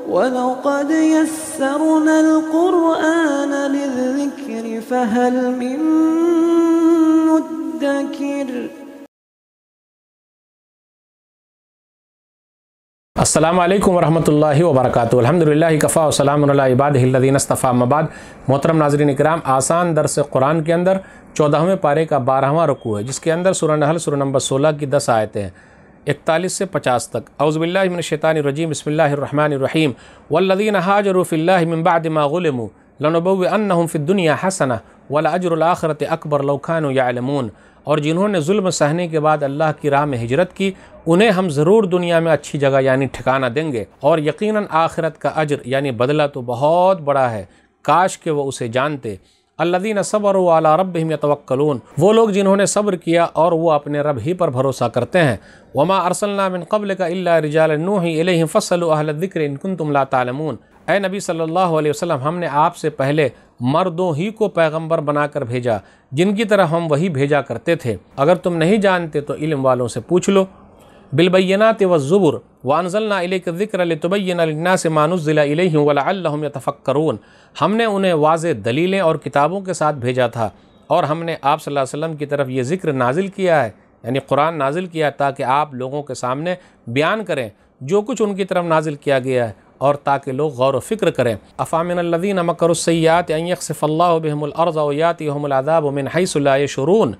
وَلَقَدْ يَسَّرْنَا الْقُرْآنَ لِلذِّكْرِ فَهَلْ مِن مُّدَّكِرٍ۔ السلام علیکم ورحمۃ اللہ وبرکاتہ۔ الحمدللہ کفا و سلام علی عبادہ الذین اصطفیٰ، اما بعد۔ محترم ناظرین اکرام، آسان درس قرآن کے اندر 14ویں پارے کا 12واں رکوع ہے، جس کے اندر سورہ نحل سورہ نمبر 16 کی 10 آیتیں ہیں، 41 سے 50 تک۔ اعوذ باللہ من الشیطان الرجیم، بسم اللہ الرحمن الرحیم۔ والذین ہاجروا فی اللہ من بعد ما غلموا لنبوئنہم فی الدنیا حسنہ ولأجر الآخرۃ اکبر لو کانوا یعلمون۔ اور جنہوں نے ظلم سہنے کے بعد اللہ کی راہ میں ہجرت کی، انہیں ہم ضرور دنیا میں اچھی جگہ یعنی ٹھکانہ دیں گے، اور یقیناً آخرت کا اجر یعنی بدلہ تو بہت بڑا ہے، کاش کہ وہ اسے جانتے۔ الذین صبروا علی ربہم یتوکلون، وہ لوگ جنہوں نے صبر کیا اور وہ اپنے رب ہی پر بھروسہ کرتے ہیں۔ وما ارسلنا من قبلک الا رجالا نوحی الیہم فاسألوا اہل الذکر ان کنتم لا تعلمون۔ اے نبی صلی اللہ علیہ وسلم، ہم نے آپ سے پہلے مردوں ہی کو پیغمبر بنا کر بھیجا جن کی طرح ہم وہی بھیجا کرتے تھے، اگر تم نہیں جانتے تو علم والوں سے پوچھ لو۔ بالبینات والزبر وانزلنا الیک الذکر لتبین للناس ما نزل الیہم ولعلہم یتفکرون۔ ہم نے انہیں واضح دلیلیں اور کتابوں کے ساتھ بھیجا تھا، اور ہم نے آپ صلی اللہ علیہ وسلم کی طرف یہ ذکر نازل کیا ہے، یعنی قرآن نازل کیا تاکہ آپ لوگوں کے سامنے بیان کریں جو کچھ ان کی طرف نازل کیا گیا ہے، اور تاکہ لوگ غور و فکر کریں۔ افامن الذین مکروا السیئات ان یخسف اللہ بہم الارض ویاتیہم العذاب من حیث لا یشعرون۔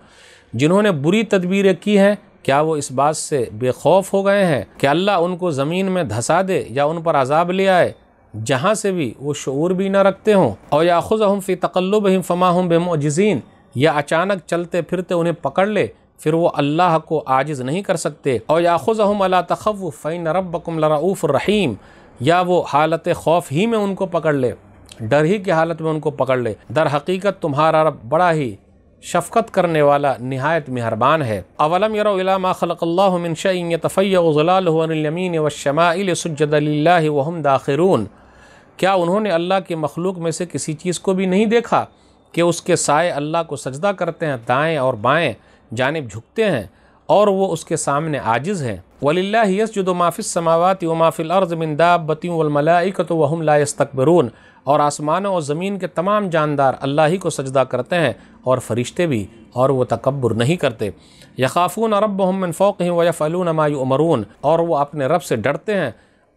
جنہوں نے بری تدبیریں کی ہیں، کیا وہ اس بات سے بے خوف ہو گئے ہیں کہ اللہ ان کو زمین میں دھسا دے یا ان پر عذاب لے آئے جہاں سے بھی وہ شعور بھی نہ رکھتے ہوں؟ او یاخذہم فی تقلبہم فما ہم بمعجزین، یا اچانک چلتے پھرتے انہیں پکڑ لے پھر وہ اللہ کو عاجز نہیں کر سکتے۔ او یاخذہم علی تخوف فإن ربکم لرؤوف رحیم، یا وہ حالت خوف ہی میں ان کو پکڑ لے، ڈر ہی کی حالت میں ان کو پکڑ لے، در حقیقت تمہارا رب بڑا ہی شفقت کرنے والا نہایت مہربان ہے۔ اولم یروا الی ما خلق اللہ من شیء یتفیأ ظلالہ عن الیمین والشمائل سجدا للہ وہم داخرون۔ کیا انہوں نے اللہ کی مخلوق میں سے کسی چیز کو بھی نہیں دیکھا کہ اس کے سائے اللہ کو سجدہ کرتے ہیں، دائیں اور بائیں جانب جھکتے ہیں، اور وہ اس کے سامنے عاجز ہیں۔ وَلِلَّهِ يَسْجُدُ مَا فِي السَّمَاوَاتِ وَمَا فِي الْأَرْضِ مِن دَابَّةٍ وَالْمَلَائِكَةُ وَهُمْ لَا يَسْتَكْبِرُونَ۔ اور آسمانوں اور زمین کے تمام جاندار اللہ ہی کو سجدہ کرتے ہیں، اور فرشتے بھی، اور وہ تکبر نہیں کرتے۔ يَخَافُونَ رَبَّهُم مِّن فَوْقِهِمْ وَيَفْعَلُونَ مَا يُؤْمَرُونَ، اور وہ اپنے رب سے ڈرتے ہیں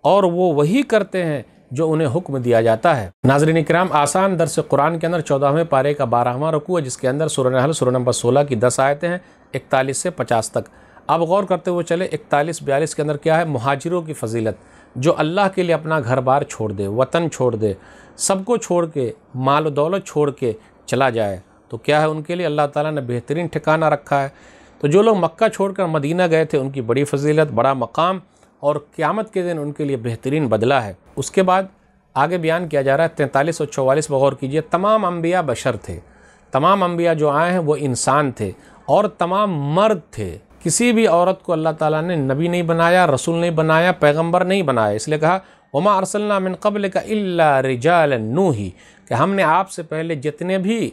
اور وہ وہی کرتے ہیں جو انہیں حکم دیا جاتا ہے۔ ناظرین کرام، آسان درس قرآن کے اندر 14ویں پارے کا 12واں رکوع ہے، جس کے اندر سورہ نحل سورہ نمبر 16 کی 10 آیتیں ہیں، 41 سے 50 تک۔ اب غور کرتے ہوئے چلے 41-42 کے اندر کیا ہے؟ مہاجروں کی فضیلت، جو اللہ کے لیے اپنا گھر بار چھوڑ دے، وطن چھوڑ دے، سب کو چھوڑ کے، مال و دولت چھوڑ کے چلا جائے تو کیا ہے ان کے لیے اللہ تعالیٰ نے بہترین ٹھکانہ رکھا ہے۔ تو جو لوگ مکہ چھوڑ کر مدینہ گئے تھے، ان کی بڑی فضیلت، بڑا مقام، اور قیامت کے دن ان کے لیے بہترین بدلہ ہے۔ اس کے بعد آگے بیان کیا جا رہا ہے 43 اور 44 پر غور کیجئے۔ تمام انبیاء بشر تھے، تمام انبیاء جو آئے ہیں وہ انسان تھے، اور تمام مرد تھے۔ کسی بھی عورت کو اللہ تعالیٰ نے نبی نہیں بنایا، رسول نہیں بنایا، پیغمبر نہیں بنایا۔ اس لیے کہا وما ارسلنا من قبلک الا رجالا نوحی، کہ ہم نے آپ سے پہلے جتنے بھی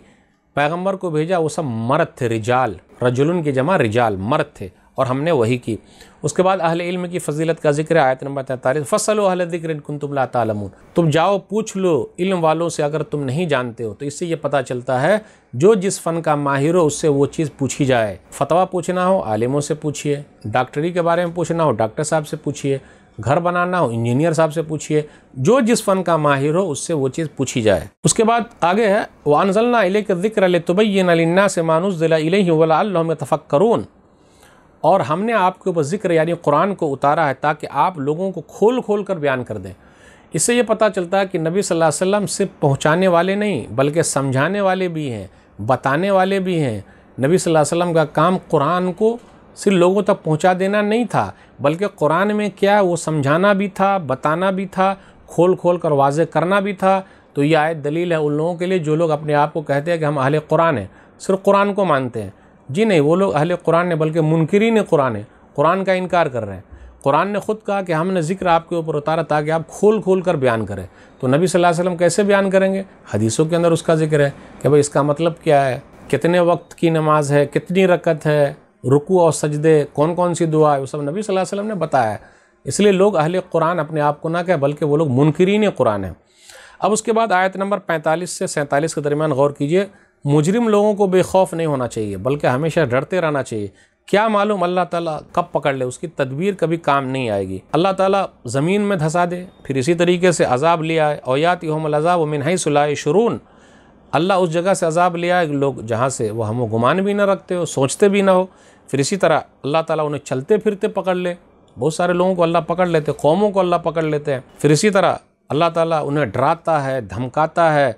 پیغمبر کو بھیجا وہ سب مرد تھے، رجال، رجلن کی جمع رجال، مرد تھے، اور ہم نے وہی کی۔ اس کے بعد اہل علم کی فضیلت کا ذکر ہے، آیت نمبر 43، فاسألوا اہل الذکر ان کنتم لا تعلمون۔ تم جاؤ پوچھ لو علم والوں سے اگر تم نہیں جانتے ہو۔ تو اس سے یہ پتہ چلتا ہے جو جس فن کا ماہر ہو اس سے وہ چیز پوچھی جائے۔ فتویٰ پوچھنا ہو عالموں سے پوچھیے، ڈاکٹری کے بارے میں پوچھنا ہو ڈاکٹر صاحب سے پوچھیے، گھر بنانا ہو انجینئر صاحب سے پوچھیے، جو جس فن کا ماہر ہو اس سے وہ چیز پوچھی جائے۔ اس کے بعد آگے ہے وَأَنزَلْنَا إِلَيْكَ الذِّكْرَ لِتُبَيِّنَ لِلنَّاسِ مَا نُزِّلَ إِلَيْهِمْ وَلَعَلَّهُمْ يَتَفَكَّرُونَ۔ اور ہم نے آپ کے اوپر ذکر یعنی قرآن کو اتارا ہے تاکہ آپ لوگوں کو کھول کھول کر بیان کر دیں۔ اس سے یہ پتہ چلتا ہے کہ نبی صلی اللہ علیہ وسلم صرف پہنچانے والے نہیں بلکہ سمجھانے والے بھی ہیں، بتانے والے بھی ہیں۔ نبی صلی اللہ علیہ وسلم کا کام قرآن کو صرف لوگوں تک پہنچا دینا نہیں تھا، بلکہ قرآن میں کیا وہ سمجھانا بھی تھا، بتانا بھی تھا، کھول کھول کر واضح کرنا بھی تھا۔ تو یہ آیت دلیل ہے ان لوگوں کے لیے جو لوگ اپنے آپ کو کہتے ہیں کہ ہم اہل قرآن ہیں، صرف قرآن کو مانتے ہیں۔ جی نہیں، وہ لوگ اہل قرآن نہیں بلکہ منکرین قرآن ہیں، قرآن کا انکار کر رہے ہیں۔ قرآن نے خود کہا کہ ہم نے ذکر آپ کے اوپر اتارا تاکہ آپ کھول کھول کر بیان کریں۔ تو نبی صلی اللہ علیہ وسلم کیسے بیان کریں گے؟ حدیثوں کے اندر اس کا ذکر ہے کہ بھئی اس کا مطلب کیا ہے، کتنے وقت کی نماز ہے، کتنی رکعت ہے، رکوع اور سجدے، کون کون سی دعا ہے، وہ سب نبی صلی اللہ علیہ وسلم نے بتایا ہے۔ اس لیے لوگ اہل قرآن اپنے آپ کو نہ کہیں بلکہ وہ لوگ منکرین قرآن ہیں۔ اب اس کے بعد آیت نمبر 45 سے 47 کے درمیان غور کیجئے، مجرم لوگوں کو بے خوف نہیں ہونا چاہیے بلکہ ہمیشہ ڈرتے رہنا چاہیے۔ کیا معلوم اللہ تعالیٰ کب پکڑ لے، اس کی تدبیر کبھی کام نہیں آئے گی۔ اللہ تعالیٰ زمین میں دھسا دے، پھر اسی طریقے سے عذاب لے آئے، او یاتیہم العذاب من حیث لا یشعرون، اللہ اس جگہ سے عذاب لے آئے لوگ جہاں سے وہ ہم و گمان بھی نہ رکھتے ہو، سوچتے بھی نہ ہو، پھر اسی طرح اللہ تعالیٰ انہیں چلتے پھرتے پکڑ لے۔ بہت سارے لوگوں کو اللہ پکڑ لیتے، قوموں کو اللہ پکڑ لیتے ہیں، پھر اسی طرح اللہ تعالیٰ انہیں ڈراتا ہے، دھمکاتا ہے،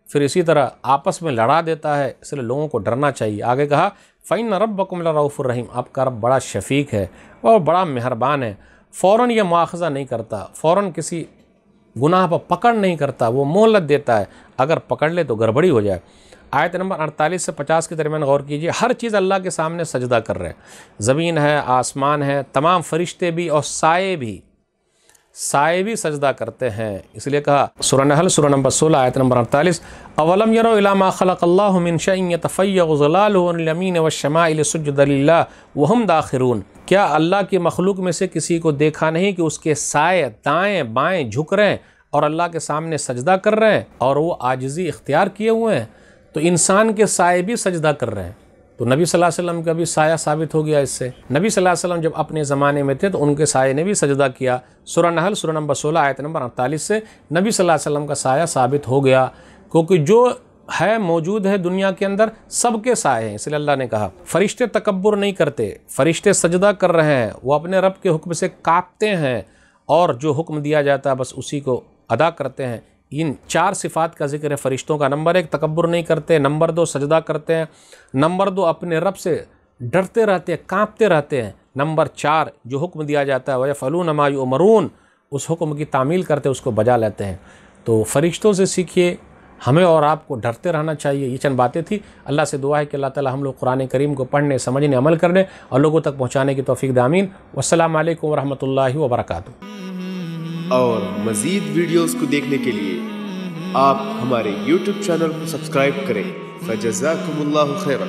پھر اسی طرح آپس میں لڑا دیتا ہے۔ اس لیے لوگوں کو ڈرنا چاہیے۔ آگے کہا فَإِنَّ رَبَّكُمْ لَرَؤُوفٌ الرحیم، آپ کا رب بڑا شفیق ہے اور بڑا مہربان ہے، فوراً یہ مواخذہ نہیں کرتا، فوراً کسی گناہ پر پکڑ نہیں کرتا، وہ مہلت دیتا ہے، اگر پکڑ لے تو گڑبڑی ہو جائے۔ آیت نمبر 48 سے 50 کے درمیان غور کیجئے، ہر چیز اللہ کے سامنے سجدہ کر رہے ہیں، زمین ہے، آسمان ہے، تمام فرشتے بھی اور سائے بھی سجدہ کرتے ہیں۔ اس لیے کہا سورہ نحل سورہ نمبر 16 آیت نمبر 48، اولم یروا الی ما خلق اللہ من شیء یتفیأ ظلالہ عن الیمین والشمائل سجدا للہ وہم داخرون، کیا اللہ کی مخلوق میں سے کسی کو دیکھا نہیں کہ اس کے سائے دائیں بائیں جھک رہے ہیں اور اللہ کے سامنے سجدہ کر رہے ہیں اور وہ عاجزی اختیار کیے ہوئے ہیں؟ تو انسان کے سائے بھی سجدہ کر رہے ہیں، تو نبی صلی اللہ علیہ وسلم کا بھی سایہ ثابت ہو گیا اس سے۔ نبی صلی اللہ علیہ وسلم جب اپنے زمانے میں تھے تو ان کے سائے نے بھی سجدہ کیا۔ سورہ نحل سورہ نمبر 16 آیت نمبر 48 سے نبی صلی اللہ علیہ وسلم کا سایہ ثابت ہو گیا، کیونکہ جو ہے موجود ہے دنیا کے اندر سب کے سائے ہیں۔ اس لیے اللہ نے کہا فرشتے تکبر نہیں کرتے، فرشتے سجدہ کر رہے ہیں، وہ اپنے رب کے حکم سے کانپتے ہیں اور جو حکم دیا جاتا ہے بس اسی کو ادا کرتے ہیں۔ ان 4 صفات کا ذکر ہے فرشتوں کا۔ نمبر 1 تکبر نہیں کرتے، نمبر 2 سجدہ کرتے ہیں، نمبر 2 اپنے رب سے ڈرتے رہتے ہیں، کانپتے رہتے ہیں، نمبر 4 جو حکم دیا جاتا ہے وَيَفْعَلُونَ مَا يُؤْمَرُونَ، اس حکم کی تعمیل کرتے اس کو بجا لیتے ہیں۔ تو فرشتوں سے سیکھیے، ہمیں اور آپ کو ڈرتے رہنا چاہیے۔ یہ چند باتیں تھیں۔ اللہ سے دعا ہے کہ اللہ تعالی ہم لوگ قرآن کریم کو پڑھنے، سمجھنے، عمل کرنے اور لوگوں تک پہنچانے کی توفیق دے، آمین۔ والسلام علیکم ورحمۃ اللہ وبرکاتہ۔ اور مزید ویڈیوز کو دیکھنے کے لیے آپ ہمارے YouTube چینل کو سبسکرائب کریں۔ فجزاکم اللہ خیرا۔